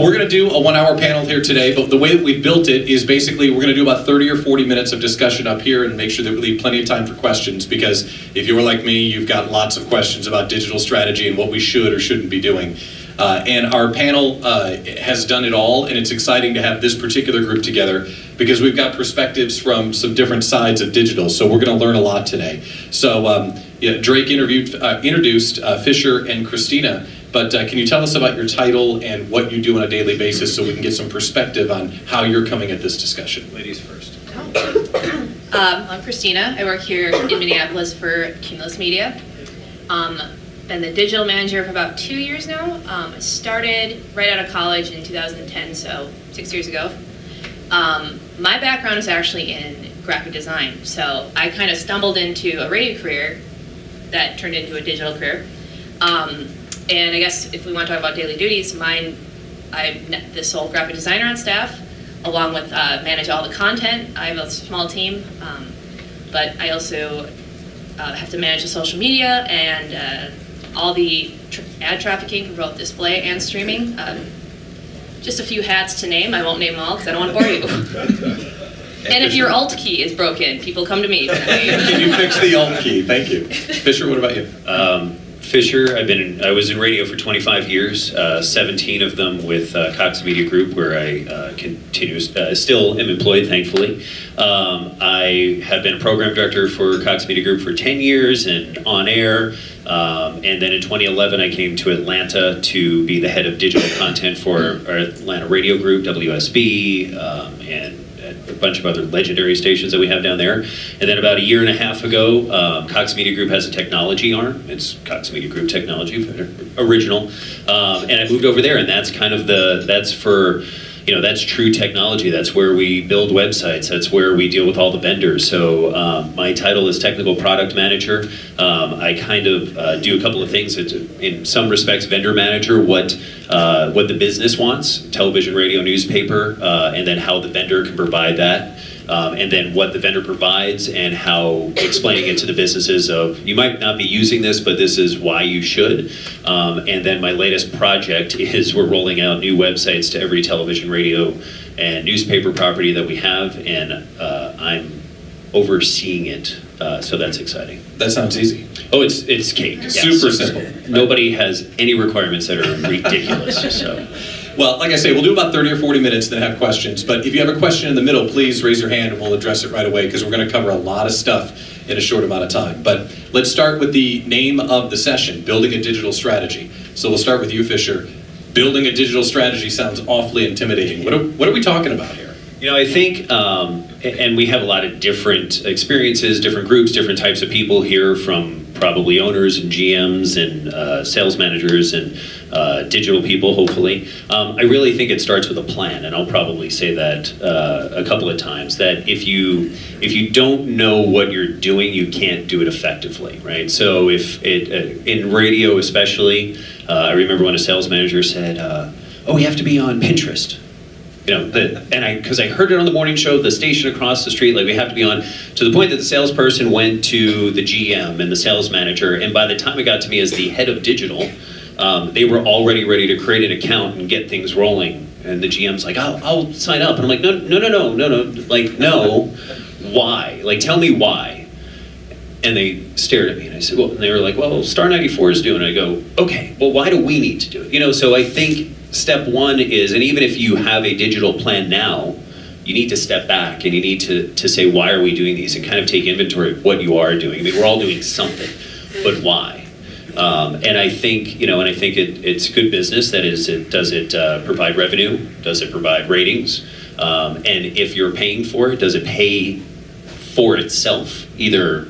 We're going to do a 1-hour panel here today, but the way that we built it is basically we're going to do about 30 or 40 minutes of discussion up here and make sure that we leave plenty of time for questions, because if you're like me, you've got lots of questions about digital strategy and what we should or shouldn't be doing. And our panel has done it all, and it's exciting to have this particular group together because we've got perspectives from some different sides of digital, so we're going to learn a lot today. So Drake introduced Fisher and Christina, but can you tell us about your title and what you do on a daily basis so we can get some perspective on how you're coming at this discussion? Ladies first. I'm Christina. I work here in Minneapolis for Cumulus Media. Been the digital manager for about 2 years now. I started right out of college in 2010, so 6 years ago. My background is actually in graphic design, so I kind of stumbled into a radio career that turned into a digital career. And I guess if we want to talk about daily duties, I'm the sole graphic designer on staff, along with manage all the content. I have a small team, but I also have to manage the social media and all the ad trafficking for both display and streaming. Just a few hats to name. I won't name them all because I don't want to bore you. And if your Alt key is broken, people come to me. Can you fix the Alt key? Thank you. Fisher, what about you? Fisher, I was in radio for 25 years, 17 of them with Cox Media Group, where I still am employed, thankfully. I have been a program director for Cox Media Group for 10 years and on air. And then in 2011, I came to Atlanta to be the head of digital content for our Atlanta radio group, WSB, and a bunch of other legendary stations that we have down there. And then about a year and a half ago, Cox Media Group has a technology arm. It's Cox Media Group Technology, original. And I moved over there, and that's kind of that's true technology. That's where we build websites. That's where we deal with all the vendors. So my title is Technical Product Manager. I kind of do a couple of things. It's, in some respects, vendor manager, what the business wants, television, radio, newspaper, and then how the vendor can provide that. And then what the vendor provides and how explaining it to the businesses of, you might not be using this, but this is why you should. And then my latest project is we're rolling out new websites to every television, radio, and newspaper property that we have, and I'm overseeing it, so that's exciting. That sounds easy. Oh, it's cake. Yes. Super simple. Nobody has any requirements that are ridiculous, so. Well, like I say, we'll do about 30 or 40 minutes, then have questions. But if you have a question in the middle, please raise your hand and we'll address it right away, because we're going to cover a lot of stuff in a short amount of time. But let's start with the name of the session, Building a Digital Strategy. So we'll start with you, Fisher. Building a digital strategy sounds awfully intimidating. What are we talking about here? You know, I think, and we have a lot of different experiences, different groups, different types of people here, from probably owners and GMs and sales managers and digital people, hopefully. I really think it starts with a plan, and I'll probably say that a couple of times, that if you don't know what you're doing, you can't do it effectively, right? So in radio especially, I remember when a sales manager said, oh, we have to be on Pinterest. You know, because I heard it on the morning show, the station across the street, like, we have to be on, to the point that the salesperson went to the GM and the sales manager, and by the time it got to me as the head of digital, they were already ready to create an account and get things rolling. And the GM's like, I'll sign up. And I'm like, no, like, no, why? Like, tell me why. And they stared at me, and I said, well, and they were like, well, Star 94 is doing it. I go, okay, well, why do we need to do it? You know, so I think step one is, and even if you have a digital plan now, you need to step back and you need to say, why are we doing these, and kind of take inventory of what you are doing. I mean, we're all doing something, but why? And I think, it's good business. That is, does it provide revenue? Does it provide ratings? And if you're paying for it, does it pay for itself, either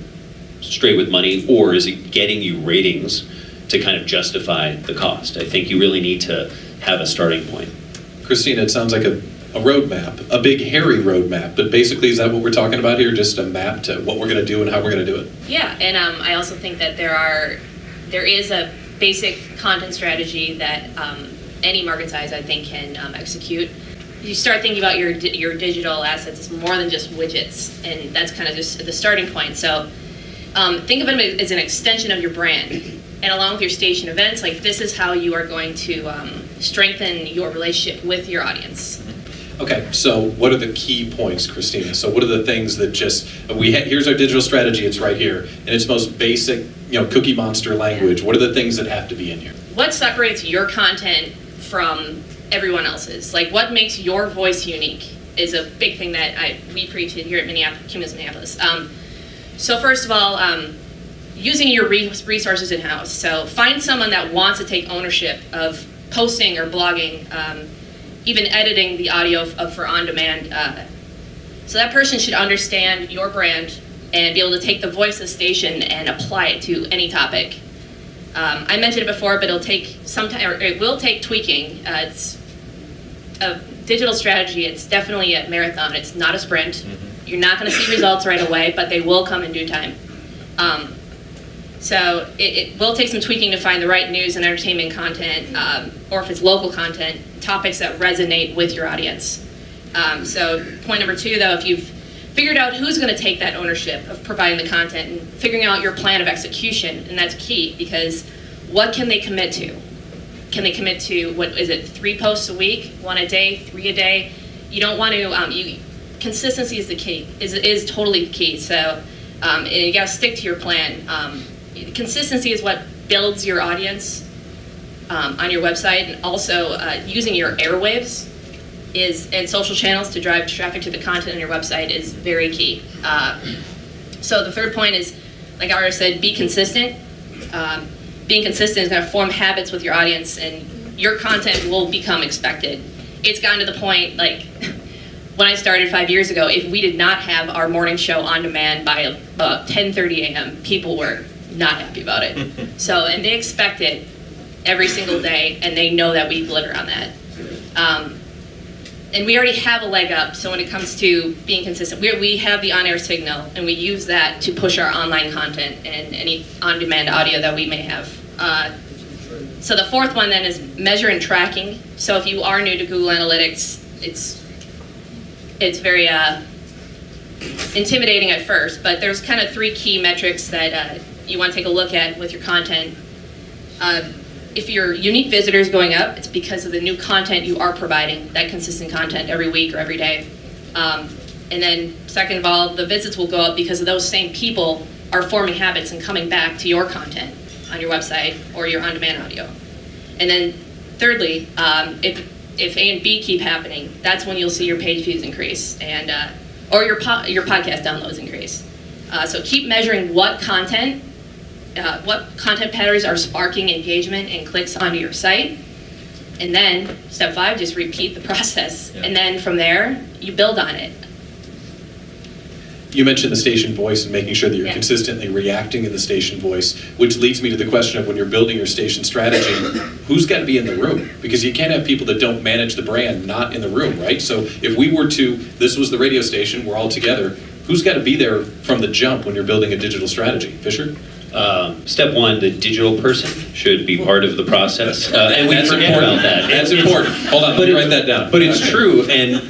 straight with money, or is it getting you ratings to kind of justify the cost? I think you really need to have a starting point. Christina, it sounds like a roadmap, a big hairy roadmap, but basically, is that what we're talking about here? Just a map to what we're going to do and how we're going to do it? Yeah, and I also think that there is a basic content strategy that any market size, I think, can execute. You start thinking about your digital assets as more than just widgets, and that's kind of just the starting point. So think of it as an extension of your brand, and along with your station events, like, this is how you are going to strengthen your relationship with your audience. Okay, so what are the key points, Christina? So what are the things that just, here's our digital strategy, it's right here, in its most basic, Cookie Monster language. What are the things that have to be in here? What separates your content from everyone else's? Like, what makes your voice unique is a big thing that we preach here at Cumulus, Minneapolis. So first of all, using your resources in-house. So find someone that wants to take ownership of posting or blogging, even editing the audio for on-demand. So that person should understand your brand and be able to take the voice of the station and apply it to any topic. I mentioned it before, but it will take tweaking. It's a digital strategy. It's definitely a marathon. It's not a sprint. You're not going to see results right away, but they will come in due time. So it will take some tweaking to find the right news and entertainment content, or if it's local content, topics that resonate with your audience. So point number 2, though, if you've figured out who's going to take that ownership of providing the content and figuring out your plan of execution, and that's key, because what can they commit to? Can they commit to, 3 posts a week, 1 a day, 3 a day? You don't want to, consistency is the key, is totally the key. So you got to stick to your plan. Consistency is what builds your audience on your website, and also using your airwaves and social channels to drive traffic to the content on your website is very key. So the third point is, like I already said, be consistent. Being consistent is going to form habits with your audience, and your content will become expected. It's gotten to the point, like, when I started 5 years ago, if we did not have our morning show on demand by about 10:30 a.m., people were not happy about it. So, and they expect it every single day, and they know that we deliver on that. And we already have a leg up, so when it comes to being consistent, we have the on-air signal, and we use that to push our online content and any on-demand audio that we may have. So the fourth one then is measure and tracking. So if you are new to Google Analytics, it's very intimidating at first, but there's kind of 3 key metrics that you want to take a look at with your content. If your unique visitors going up, it's because of the new content you are providing, that consistent content every week or every day. And then second of all, the visits will go up because of those same people are forming habits and coming back to your content on your website or your on-demand audio. And then thirdly, if A and B keep happening, that's when you'll see your page views increase and or your podcast downloads increase. So keep measuring what content patterns are sparking engagement and clicks onto your site. And then step 5, just repeat the process. Yeah. And then from there, you build on it. You mentioned the station voice and making sure that you're consistently reacting in the station voice, which leads me to the question of when you're building your station strategy, who's got to be in the room? Because you can't have people that don't manage the brand not in the room, right? So if we were to, this was the radio station, we're all together, who's got to be there from the jump when you're building a digital strategy? Fisher? Step 1, the digital person should be part of the process, and we forget about that. That's important. Hold on, let me write that down. But it's true, and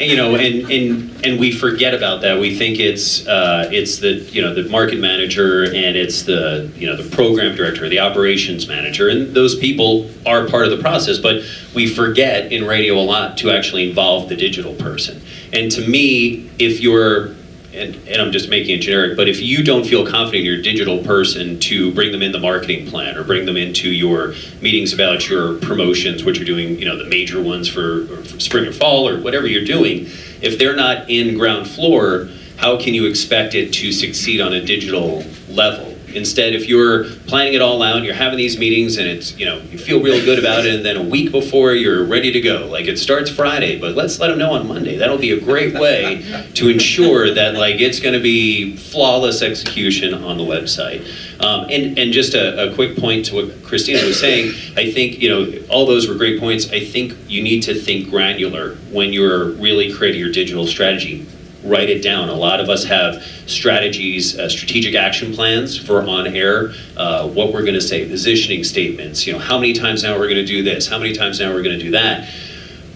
and we forget about that. We think it's the market manager, and it's the program director, the operations manager, and those people are part of the process. But we forget in radio a lot to actually involve the digital person. And to me, if you're and I'm just making it generic, but if you don't feel confident in your digital person to bring them in the marketing plan or bring them into your meetings about your promotions, what you're doing, the major ones for spring or fall or whatever you're doing, if they're not in ground floor, how can you expect it to succeed on a digital level? Instead, if you're planning it all out, you're having these meetings and it's, you feel real good about it, and then a week before you're ready to go. Like, it starts Friday, but let's let them know on Monday. That'll be a great way to ensure that it's going to be flawless execution on the website. And just a quick point to what Christina was saying, I think, all those were great points. I think you need to think granular when you're really creating your digital strategy. Write it down. A lot of us have strategies, strategic action plans for on-air, what we're going to say, positioning statements, how many times now we're going to do this, how many times now we're going to do that.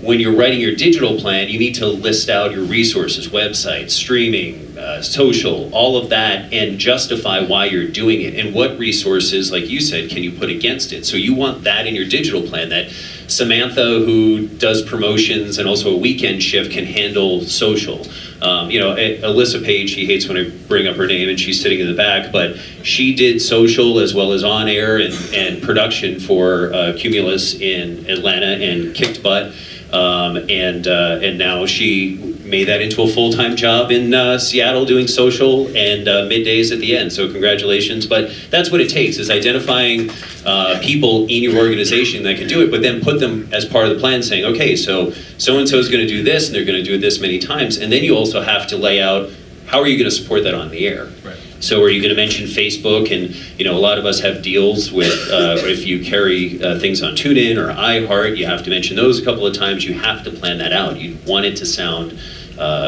When you're writing your digital plan, you need to list out your resources, websites, streaming, social, all of that, and justify why you're doing it and what resources, like you said, can you put against it. So you want that in your digital plan, that Samantha, who does promotions and also a weekend shift, can handle social. Alyssa Page, she hates when I bring up her name, and she's sitting in the back, but she did social as well as on air and production for Cumulus in Atlanta and kicked butt. And now she made that into a full-time job in Seattle doing social and middays at the end. So congratulations. But that's what it takes, is identifying people in your organization that can do it, but then put them as part of the plan, saying, okay, so-and-so is going to do this, and they're going to do it this many times. And then you also have to lay out, how are you going to support that on the air? Right. So are you going to mention Facebook? And a lot of us have deals with, if you carry things on TuneIn or iHeart, you have to mention those a couple of times. You have to plan that out. You want it to sound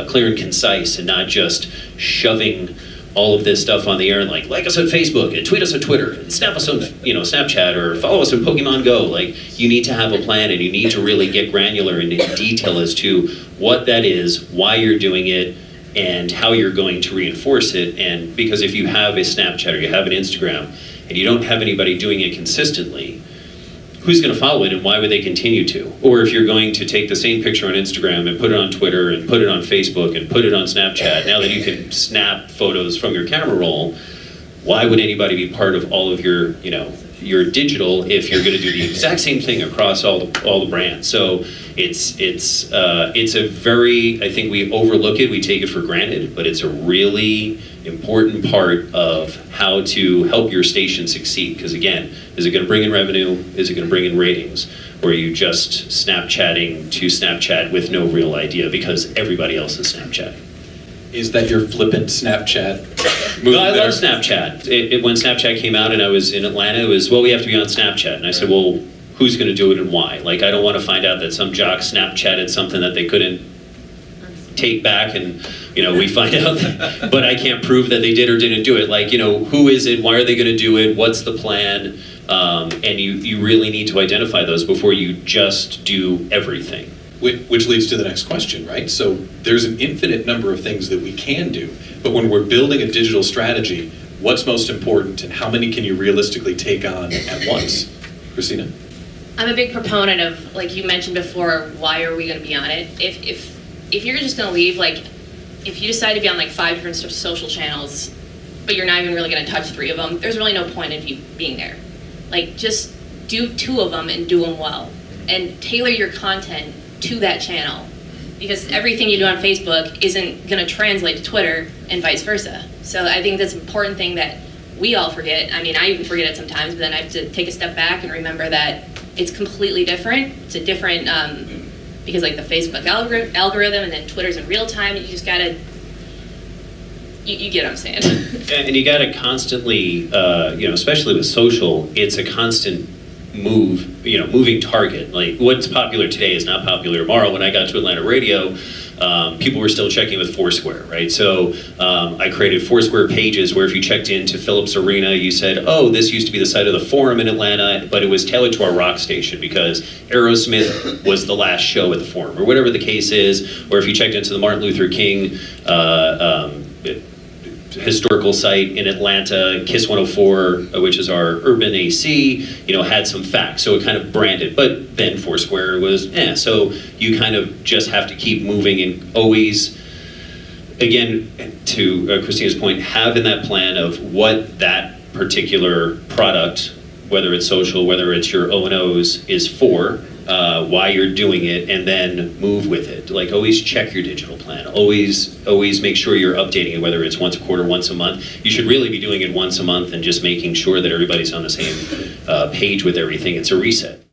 clear and concise, and not just shoving all of this stuff on the air and like us on Facebook and tweet us on Twitter and snap us on Snapchat or follow us on Pokemon Go. Like, you need to have a plan, and you need to really get granular and in detail as to what that is, why you're doing it, and how you're going to reinforce it. And because if you have a Snapchat or you have an Instagram and you don't have anybody doing it consistently, who's going to follow it, and why would they continue to? Or if you're going to take the same picture on Instagram and put it on Twitter and put it on Facebook and put it on Snapchat, now that you can snap photos from your camera roll, why would anybody be part of all of your digital if you're going to do the exact same thing across all the brands? So it's a very, I think we overlook it, we take it for granted, but it's a really important part of how to help your station succeed. Because again, is it going to bring in revenue? Is it going to bring in ratings? Or are you just Snapchatting to Snapchat with no real idea because everybody else is Snapchatting? Is that your flippant Snapchat move? No, I love Snapchat. When Snapchat came out and I was in Atlanta, it was, well, we have to be on Snapchat. And I said, well, who's going to do it and why? Like, I don't want to find out that some jock Snapchatted something that they couldn't take back, and we find out but I can't prove that they did or didn't do it. Like, who is it? Why are they going to do it? What's the plan? And you really need to identify those before you just do everything. Which leads to the next question, right? So there's an infinite number of things that we can do, but when we're building a digital strategy, what's most important, and how many can you realistically take on at once? Christina? I'm a big proponent of, like you mentioned before, why are we going to be on it? If you're just going to leave, like, if you decide to be on like 5 different social channels, but you're not even really going to touch 3 of them, there's really no point in you being there. Like, just do 2 of them and do them well, and tailor your content to that channel, because everything you do on Facebook isn't going to translate to Twitter and vice versa. So I think that's an important thing that we all forget. I mean, I even forget it sometimes, but then I have to take a step back and remember that it's completely different. It's a different, because like the Facebook algorithm, and then Twitter's in real time, and you just gotta, you get what I'm saying. And you gotta constantly, especially with social, it's a constant moving target. Like, what's popular today is not popular tomorrow. When I got to Atlanta radio, people were still checking with Foursquare, right? So I created Foursquare pages where if you checked into Phillips Arena, you said, oh, this used to be the site of the Forum in Atlanta, but it was tailored to our rock station because Aerosmith was the last show at the Forum, or whatever the case is. Or if you checked into the Martin Luther King historical site in Atlanta, Kiss 104, which is our urban AC, had some facts, so it kind of branded. But then Foursquare was, so you kind of just have to keep moving and always, again, to Christina's point, have in that plan of what that particular product, whether it's social, whether it's your O&Os, is for, why you're doing it, and then move with it. Like, always check your digital plan. Always make sure you're updating it, whether it's once a quarter, once a month. You should really be doing it once a month and just making sure that everybody's on the same page with everything. It's a reset.